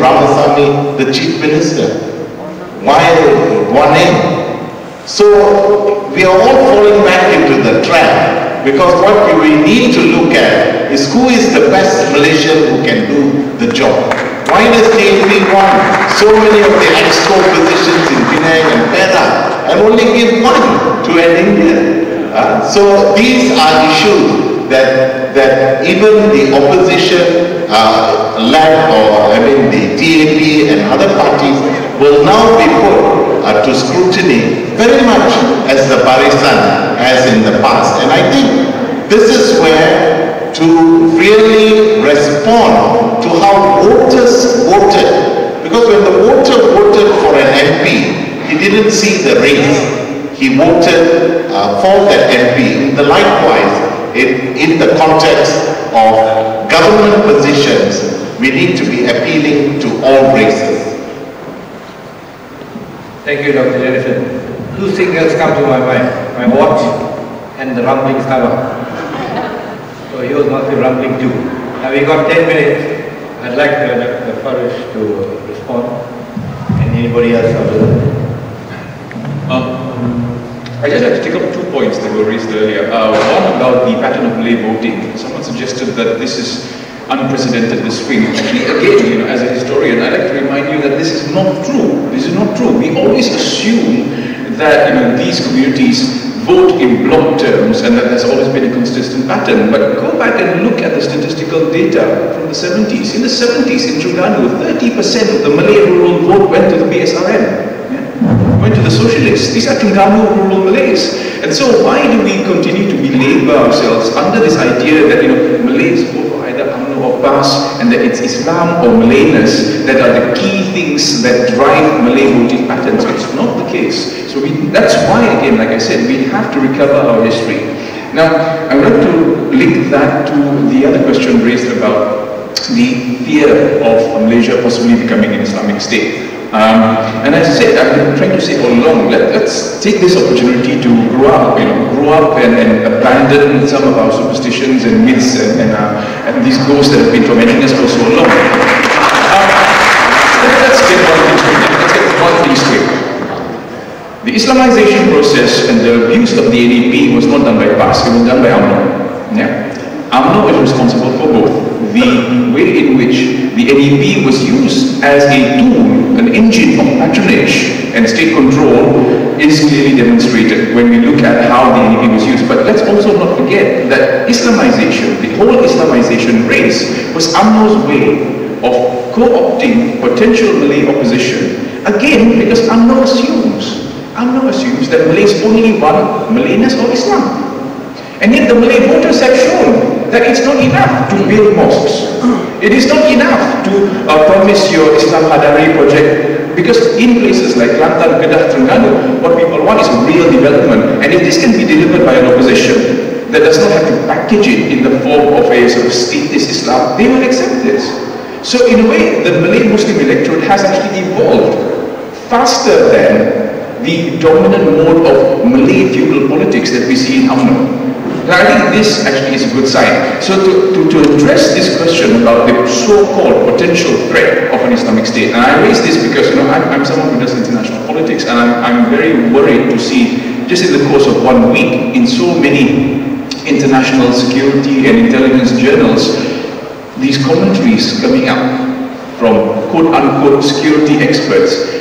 Ramasamy the Chief Minister? Why one name? So we are all falling back into the trap, because what we need to look at is who is the best Malaysian who can do the job. Why does TNP want so many of the exco positions in Penang and Perak and only give one to an Indian? So these are issues that even the opposition the TNP and other parties will now be put to scrutiny very much as the Barisan has in the past. And I think this is where to really respond to how voters voted. Because when the voter voted for an MP, he didn't see the race. He voted for that MP. Likewise, in the context of government positions, we need to be appealing to all races. Thank you, Dr. Jennison. Two signals come to my mind. My watch and the rumbling stomach. So yours must be rumbling too. Now we got 10 minutes. I'd like Dr. Farish to respond. And anybody else after that? I just like to take up 2 points that were raised earlier. One about the pattern of Malay voting. Someone suggested that this is unprecedented, this swing. Actually, again, as a historian, I'd like to remind you that this is not true. This is not true. We always assume that these communities vote in block terms, and that has always been a consistent pattern. But go back and look at the statistical data from the 70s. In the 70s, in Terengganu, 30% of the Malay rural vote went to the PSRN. Went to the socialists. These are Terengganu rural Malays. And so why do we continue to belabor ourselves under this idea that Malays vote for either UMNO or PAS, and that it's Islam or Malayness that are the key things that drive Malay voting patterns? It's not the case. So that's why, again, like I said, we have to recover our history. Now, I would like to link that to the other question raised about the fear of Malaysia possibly becoming an Islamic state. And as I said, I've been trying to say all along, let's take this opportunity to grow up and abandon some of our superstitions and myths and these ghosts that have been tormenting us for so long. Let's get one thing straight. The Islamization process and the abuse of the NEP was not done by PAS, it was done by UMNO. Yeah? UMNO is responsible for both. The way in which the NEP was used as a tool, an engine of patronage and state control is clearly demonstrated when we look at how the NEP was used. But let's also not forget that Islamization, the whole Islamization race, was UMNO's way of co-opting potential Malay opposition, again because UMNO assumes that Malays only want Malayness or Islam. And yet the Malay voters have shown that it's not enough to build mosques. It is not enough to promise your Islam Hadari project, because in places like Kelantan, Kedah, Terengganu, what people want is real development. And if this can be delivered by an opposition that does not have to package it in the form of a sort of statist Islam, they will accept this. So in a way, the Malay Muslim electorate has actually evolved faster than the dominant mode of Malay feudal politics that we see in UMNO. Now, I think this actually is a good sign. So to address this question about the so-called potential threat of an Islamic state, and I raise this because I'm someone who does international politics, and I'm very worried to see, just in the course of 1 week, in so many international security and intelligence journals, these commentaries coming up from quote-unquote security experts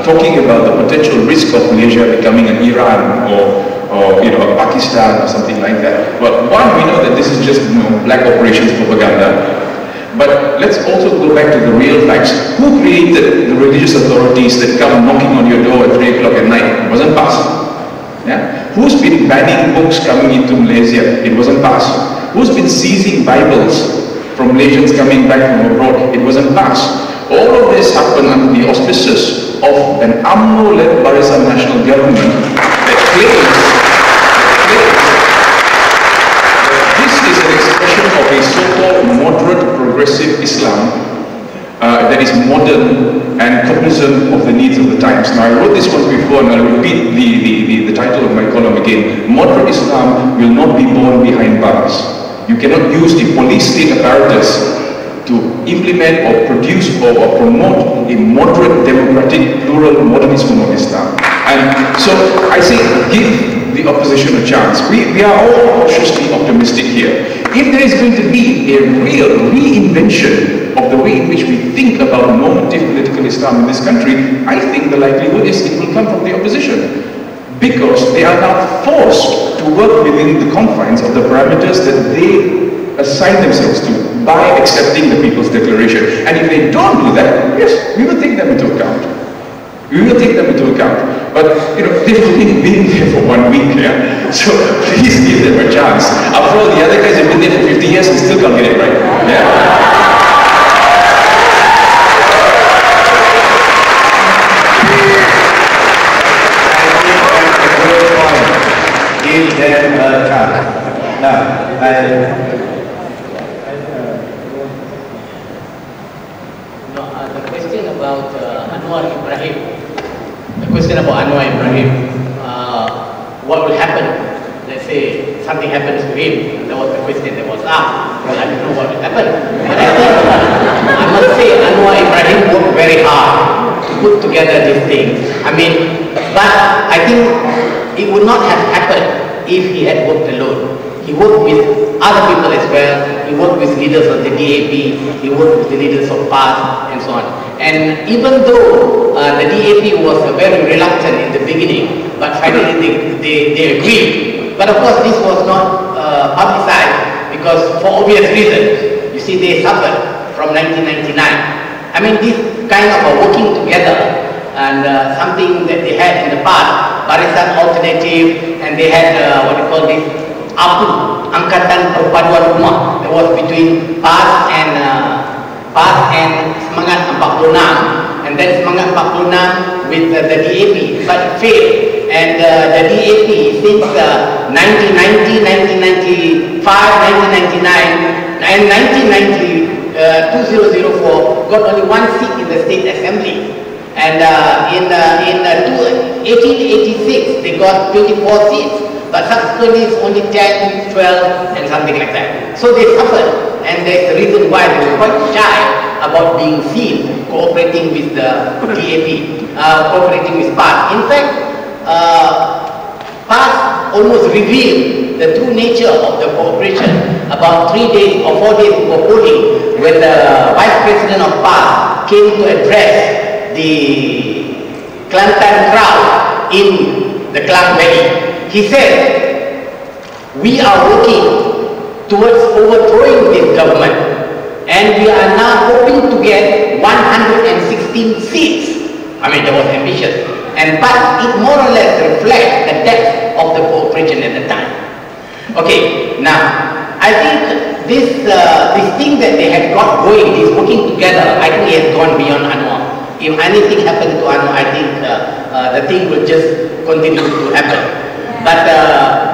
talking about the potential risk of Malaysia becoming an Iran or a Pakistan or something like that. Well, one, we know that this is just black operations propaganda. But let's also go back to the real facts. Who created the religious authorities that come knocking on your door at 3 o'clock at night? It wasn't PAS. Yeah? Who's been banning books coming into Malaysia? It wasn't PAS. Who's been seizing Bibles from Malaysians coming back from abroad? It wasn't PAS. All of this happened under the auspices of an UMNO-led Barisan national government that claims this is an expression of a so-called moderate progressive Islam that is modern and cognizant of the needs of the times. Now, I wrote this once before, and I'll repeat the title of my column again. Moderate Islam will not be born behind bars. You cannot use the police state apparatus to implement or produce or promote a moderate, democratic, plural, modernist form of Islam. And so I say, give the opposition a chance. We are all cautiously optimistic here. If there is going to be a real reinvention of the way in which we think about normative political Islam in this country, I think the likelihood is it will come from the opposition. Because they are now forced to work within the confines of the parameters that they assign themselves to by accepting the People's Declaration. And if they don't do that, yes, we will take them into account. We will take them into account. But, you know, they've only been there for 1 week, yeah? So please give them a chance. After all, the other guys have been there for 50 years and still can't get it right. Yeah? Give them a chance. Now, the question about Anwar Ibrahim. The question about Anwar Ibrahim. What will happen? Let's say something happens to him. That was the question that was asked. Well, I don't know what will happen. But I think, I must say, Anwar Ibrahim worked very hard to put together this thing. I mean, but I think it would not have happened if he had worked alone. He worked with other people as well. He worked with leaders of the DAP. He worked with the leaders of PAS and so on. And even though the DAP was very reluctant in the beginning, but finally they agreed. But of course this was not publicized because for obvious reasons. You see, they suffered from 1999. I mean, this kind of a working together and something that they had in the past, Barisan Alternative, and they had what you call this, APU, Angkatan Perpaduan Ummah, that was between PAS and Semangat 46, and then Semangat 46 with the DAP, but it failed. And the DAP since 1990, 1995, 1999, and 2004 got only 1 seat in the State Assembly. And in 1886 they got 24 seats, but subsequently it's only 10, 12 and something like that. So they suffered, and that's the reason why they were quite shy about being seen cooperating with the DAP, cooperating with PAS. In fact, PAS almost revealed the true nature of the cooperation about 3 days or 4 days before polling, when the Vice President of PAS came to address the Kelantan crowd in the Klang Valley. He said, we are working towards overthrowing this government, and we are now hoping to get 116 seats. I mean, that was ambitious. But it more or less reflects the depth of the cooperation at the time. Okay, now, I think this thing that they had got going, this working together, I think it has gone beyond Anwar. If anything happened to Anwar, I think the thing will just continue to happen. But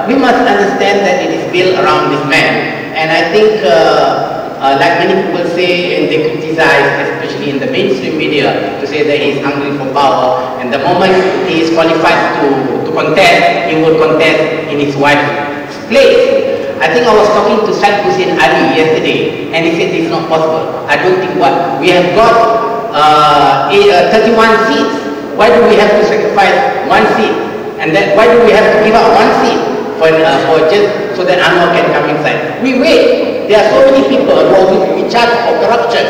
we must understand that it is built around this man. And I think, like many people say, and they criticize, especially in the mainstream media, to say that he is hungry for power. And the moment he is qualified to contest, he will contest in his wife's place. I think I was talking to Syed Hussein Ali yesterday, and he said it's not possible. I don't think what we have got 31 seats. Why do we have to sacrifice 1 seat? And then why do we have to give up 1 seat for just so that Anwar can come inside? We wait. There are so many people who are going to be charged for corruption.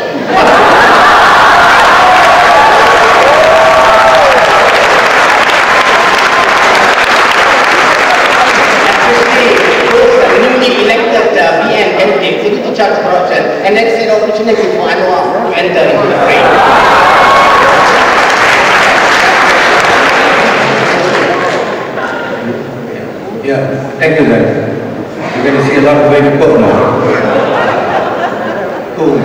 Newly elected BN candidates, they need to charge corruption, and that's an opportunity for Anwar to enter into the fray. Yeah, thank you guys. You're going to see a lot of way to cook now. Cool.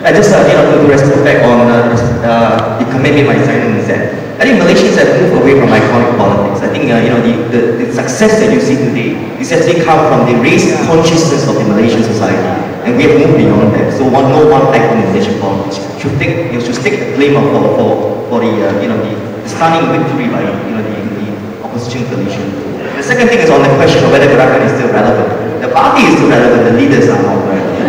I just to reflect on the commitment my Simon said. I think Malaysians have moved away from iconic politics. I think the success that you see today is actually come from the race consciousness of the Malaysian society, and we have moved beyond that. So no one icon in Malaysian politics should take the blame for the stunning victory by the opposition coalition. The second thing is on the question of whether Gerakan is still relevant. The party is still relevant. The leaders are not relevant.